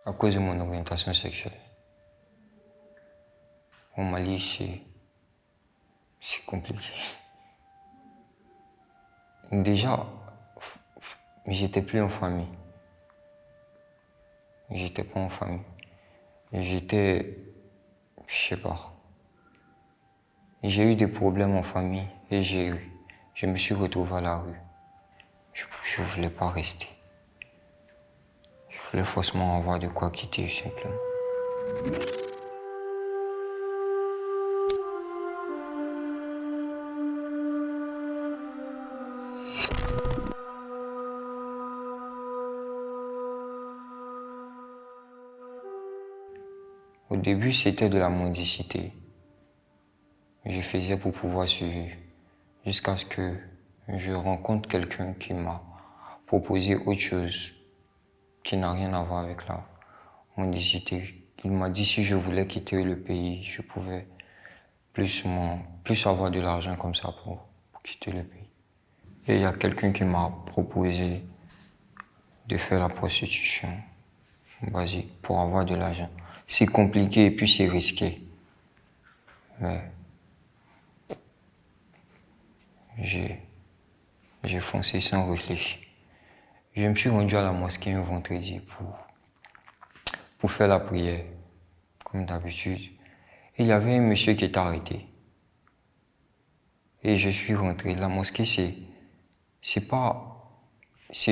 à cause de mon orientation sexuelle. Au Mali, c'est compliqué. Déjà, j'étais plus en famille. J'étais pas en famille. J'étais, je sais pas. J'ai eu des problèmes en famille et je me suis retrouvé à la rue. Je voulais pas rester. Je voulais forcément avoir de quoi quitter, simplement. Au début, c'était de la mendicité. Je faisais pour pouvoir survivre. Jusqu'à ce que je rencontre quelqu'un qui m'a proposé autre chose qui n'a rien à voir avec la mendicité. Il m'a dit si je voulais quitter le pays, je pouvais plus avoir de l'argent comme ça pour quitter le pays. Et il y a quelqu'un qui m'a proposé de faire la prostitution basique pour avoir de l'argent. C'est compliqué et puis c'est risqué. Mais j'ai foncé sans réfléchir. Je me suis rendu à la mosquée un vendredi pour faire la prière, comme d'habitude. Il y avait un monsieur qui était arrêté. Et je suis rentré. La mosquée, c'est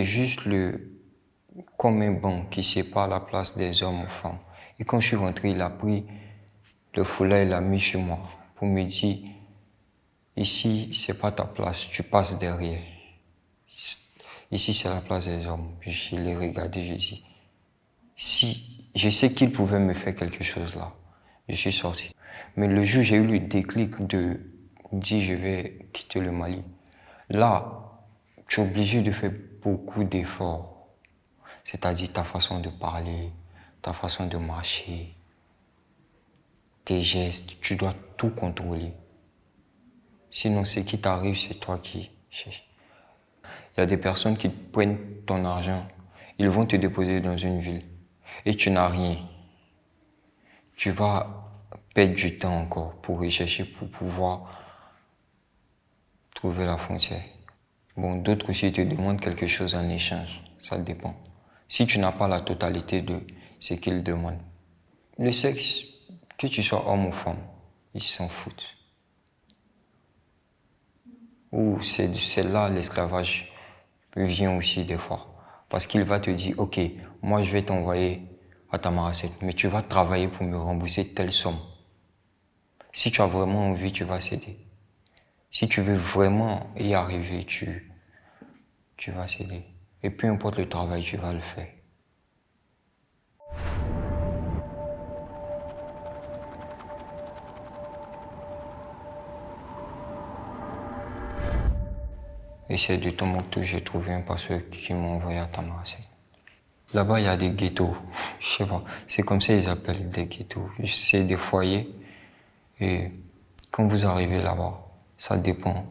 juste comme un banc qui sépare la place des hommes aux femmes. Et quand je suis rentré, il a pris le foulard et l'a mis chez moi pour me dire, ici, c'est pas ta place, tu passes derrière. Ici, c'est la place des hommes. Je l'ai regardé, j'ai dit, si je sais qu'il pouvait me faire quelque chose là, je suis sorti. Mais le jour où j'ai eu le déclic de dire je vais quitter le Mali, là, tu es obligé de faire beaucoup d'efforts. C'est-à-dire ta façon de parler, ta façon de marcher, tes gestes, tu dois tout contrôler. Sinon, ce qui t'arrive, c'est toi qui cherches. Il y a des personnes qui prennent ton argent, ils vont te déposer dans une ville et tu n'as rien. Tu vas perdre du temps encore pour rechercher, pour pouvoir trouver la frontière. Bon, d'autres aussi te demandent quelque chose en échange, ça dépend. Si tu n'as pas la totalité de ce qu'ils demandent. Le sexe, que tu sois homme ou femme, ils s'en foutent. Ou c'est là l'esclavage vient aussi des fois. Parce qu'il va te dire, ok, moi je vais t'envoyer à Tamaracet, mais tu vas travailler pour me rembourser telle somme. Si tu as vraiment envie, tu vas céder. Si tu veux vraiment y arriver, tu vas céder. Et peu importe le travail, tu vas le faire. Et c'est de Tombouctou que j'ai trouvé un passeur qui m'a envoyé à Tamaracet. Là-bas, il y a des ghettos. Je sais pas. C'est comme ça qu'ils appellent des ghettos. C'est des foyers. Et quand vous arrivez là-bas, ça dépend.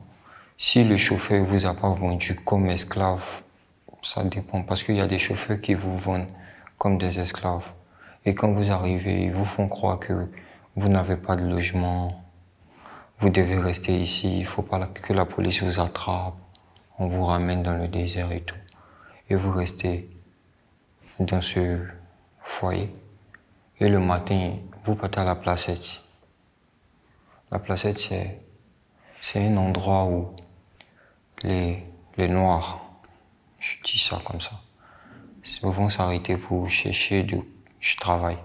Si le chauffeur vous a pas vendu comme esclave, ça dépend. Parce qu'il y a des chauffeurs qui vous vendent comme des esclaves. Et quand vous arrivez, ils vous font croire que vous n'avez pas de logement. Vous devez rester ici. Il faut pas que la police vous attrape. On vous ramène dans le désert et tout. Et vous restez dans ce foyer. Et le matin, vous partez à la placette. La placette, c'est un endroit où les Noirs, je dis ça comme ça, vont s'arrêter pour chercher du travail.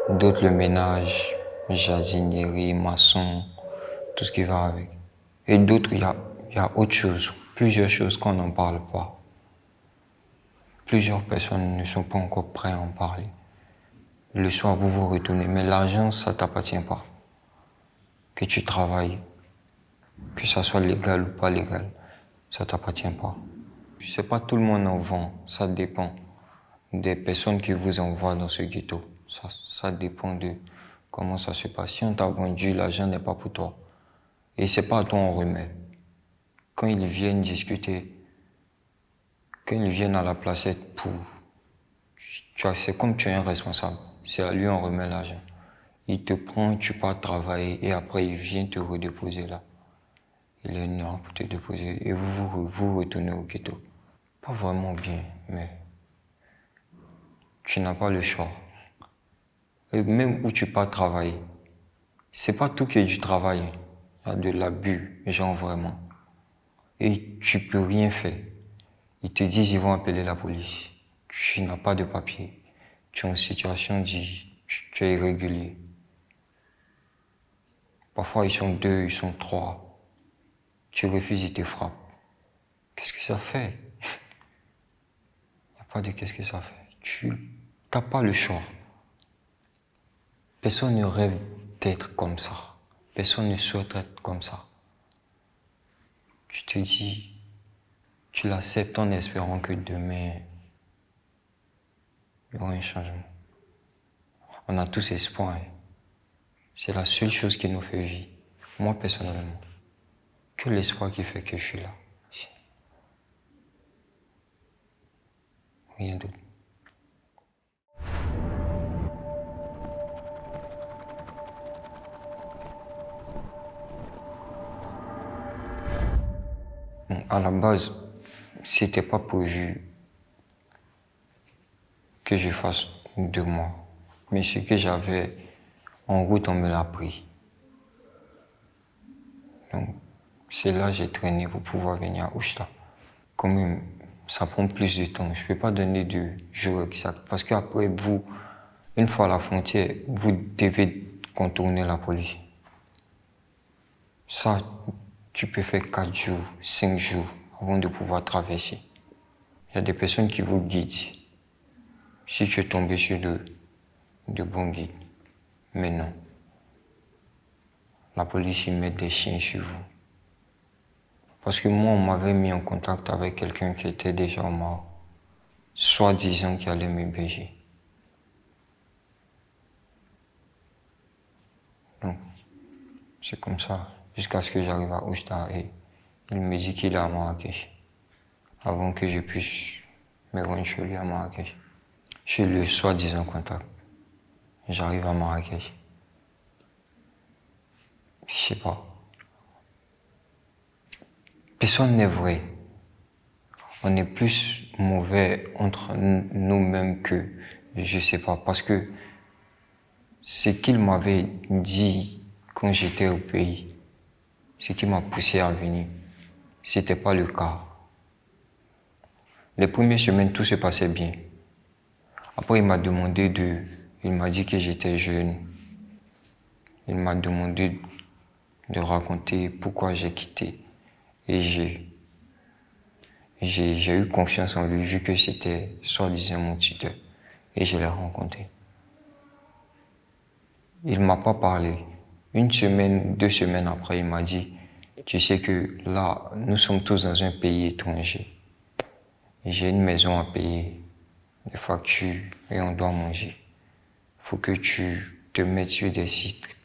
D'autres le ménage, jardinerie, maçon, tout ce qui va avec. Et d'autres, il y a autre chose, plusieurs choses qu'on n'en parle pas. Plusieurs personnes ne sont pas encore prêtes à en parler. Le soir, vous vous retournez, mais l'argent, ça ne t'appartient pas. Que tu travailles, que ça soit légal ou pas légal, ça ne t'appartient pas. Je sais pas, tout le monde en vend, ça dépend des personnes qui vous envoient dans ce ghetto. Ça dépend de comment ça se passe. Si on t'a vendu, l'argent n'est pas pour toi. Et c'est pas à toi on remet. Quand ils viennent discuter, quand ils viennent à la placette Tu vois, c'est comme tu es un responsable. C'est à lui on remet l'argent. Il te prend, tu pars travailler et après il vient te redéposer là. Il est noir pour te déposer et vous retournez au ghetto. Pas vraiment bien, mais tu n'as pas le choix. Et même où tu pars travailler, c'est pas tout qui est du travail. Il y a de l'abus, genre vraiment. Et tu peux rien faire. Ils te disent ils vont appeler la police. Tu n'as pas de papier. Tu es en situation tu es irrégulier. Parfois ils sont 2, ils sont 3. Tu refuses, ils te frappent. Qu'est-ce que ça fait? Il n'y a pas de qu'est-ce que ça fait. Tu n'as pas le choix. Personne ne rêve d'être comme ça. Personne ne souhaite être comme ça. Tu te dis, tu l'acceptes en espérant que demain, il y aura un changement. On a tous espoir. C'est la seule chose qui nous fait vivre. Moi, personnellement. Que l'espoir qui fait que je suis là. Rien d'autre. Bon, à la base, c'était pas prévu que je fasse 2 mois. Mais ce que j'avais en route, on me l'a pris. Donc, c'est là que j'ai traîné pour pouvoir venir à Ouchta. Quand même, ça prend plus de temps. Je ne peux pas donner de jour exact. Parce qu'après, vous, une fois à la frontière, vous devez contourner la police. Ça, tu peux faire 4 jours, 5 jours avant de pouvoir traverser. Il y a des personnes qui vous guident. Si tu es tombé sur de bons guides. Mais non. La police, ils met des chiens sur vous. Parce que moi, on m'avait mis en contact avec quelqu'un qui était déjà mort, soi-disant qu'il allait m'héberger. Donc, c'est comme ça, jusqu'à ce que j'arrive à Oujda et il me dit qu'il est à Marrakech, avant que je puisse me rendre chez lui à Marrakech. Je suis le soi-disant contact. J'arrive à Marrakech. Je sais pas. Personne n'est vrai. On est plus mauvais entre nous-mêmes que, je sais pas, parce que ce qu'il m'avait dit quand j'étais au pays, ce qui m'a poussé à venir, c'était pas le cas. Les premières semaines, tout se passait bien. Après, il m'a dit que j'étais jeune. Il m'a demandé de raconter pourquoi j'ai quitté. Et j'ai eu confiance en lui, vu que c'était soi-disant mon tuteur. Et je l'ai rencontré. Il ne m'a pas parlé. 1 semaine, 2 semaines après, il m'a dit, tu sais que là, nous sommes tous dans un pays étranger. J'ai une maison à payer, des factures, et on doit manger. Il faut que tu te mettes sur des sites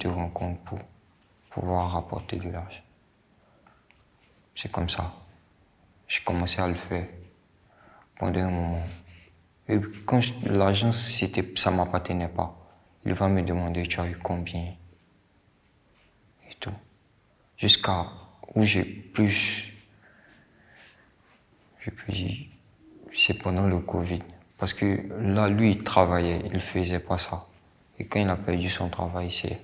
de rencontres pour pouvoir rapporter de l'argent. C'est comme ça. J'ai commencé à le faire pendant un moment. Et quand l'argent, ça ne m'appartenait pas. Il va me demander, tu as eu combien? Et tout. Jusqu'à où j'ai pu dire, c'est pendant le Covid. Parce que là, lui, il travaillait, il ne faisait pas ça. Et quand il a perdu son travail, c'est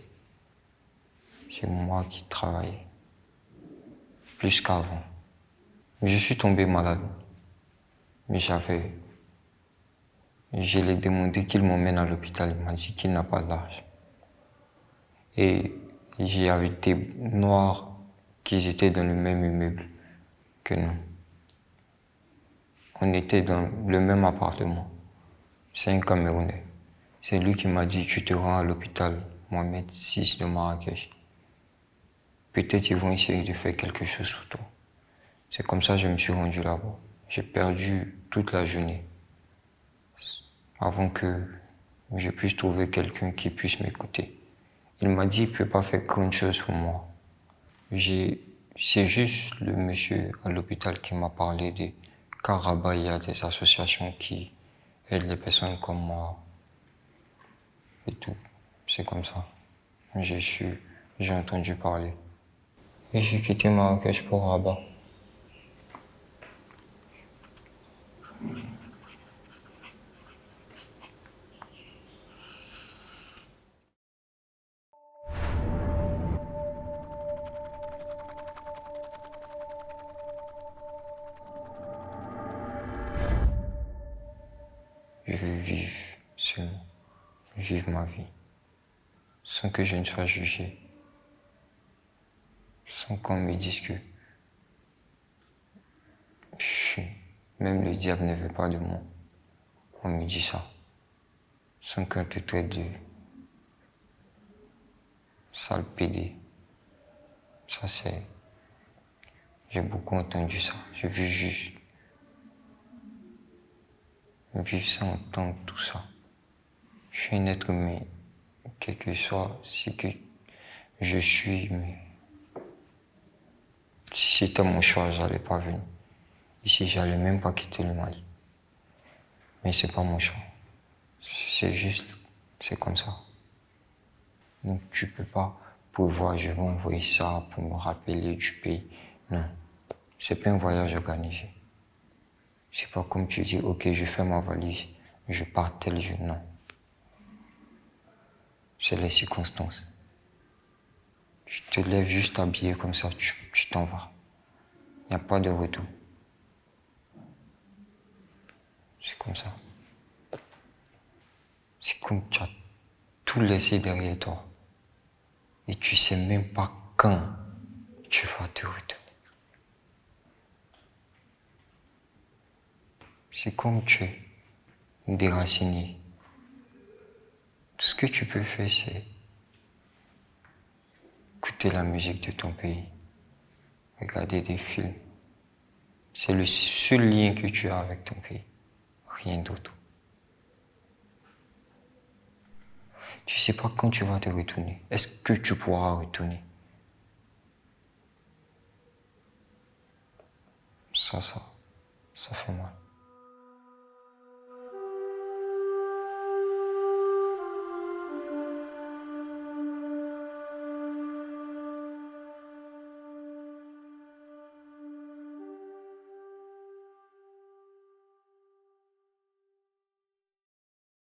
moi qui travaillais. Plus qu'avant. Je suis tombé malade. Mais je lui ai demandé qu'il m'emmène à l'hôpital. Il m'a dit qu'il n'a pas d'argent. Et j'ai avec des noirs qui étaient dans le même immeuble que nous. On était dans le même appartement. C'est un Camerounais. C'est lui qui m'a dit, tu te rends à l'hôpital Mohamed VI de Marrakech. Peut-être ils vont essayer de faire quelque chose pour toi. C'est comme ça que je me suis rendu là-bas. J'ai perdu toute la journée avant que je puisse trouver quelqu'un qui puisse m'écouter. Il m'a dit qu'il ne peut pas faire grand chose pour moi. C'est juste le monsieur à l'hôpital qui m'a parlé de car là-bas, il y a des associations qui aide les personnes comme moi et tout. C'est comme ça. J'ai entendu parler. Et j'ai quitté Marrakech pour Rabat. Je veux vivre seulement, vivre ma vie, sans que je ne sois jugé, sans qu'on me dise que même le diable ne veut pas de moi. On me dit ça, sans qu'on te traite de sale pédé. Ça c'est... J'ai beaucoup entendu ça. Je veux juste vivre sans entendre tout ça. Je suis un être humain, quel que soit ce que je suis, mais si c'était mon choix, j'allais pas venir. Ici, j'allais même pas quitter le Mali. Mais c'est pas mon choix. C'est juste, c'est comme ça. Donc tu peux pas prévoir, je vais envoyer ça pour me rappeler du pays. Non, c'est pas un voyage organisé. C'est pas comme tu dis, ok, je fais ma valise, je pars tel jour. Non. C'est les circonstances. Tu te lèves juste habillé comme ça, tu t'en vas. Il n'y a pas de retour. C'est comme ça. C'est comme tu as tout laissé derrière toi. Et tu sais même pas quand tu vas te retourner. C'est comme tu es déraciné. Tout ce que tu peux faire, c'est écouter la musique de ton pays, regarder des films. C'est le seul lien que tu as avec ton pays, rien d'autre. Tu sais pas quand tu vas te retourner. Est-ce que tu pourras retourner? Ça fait mal.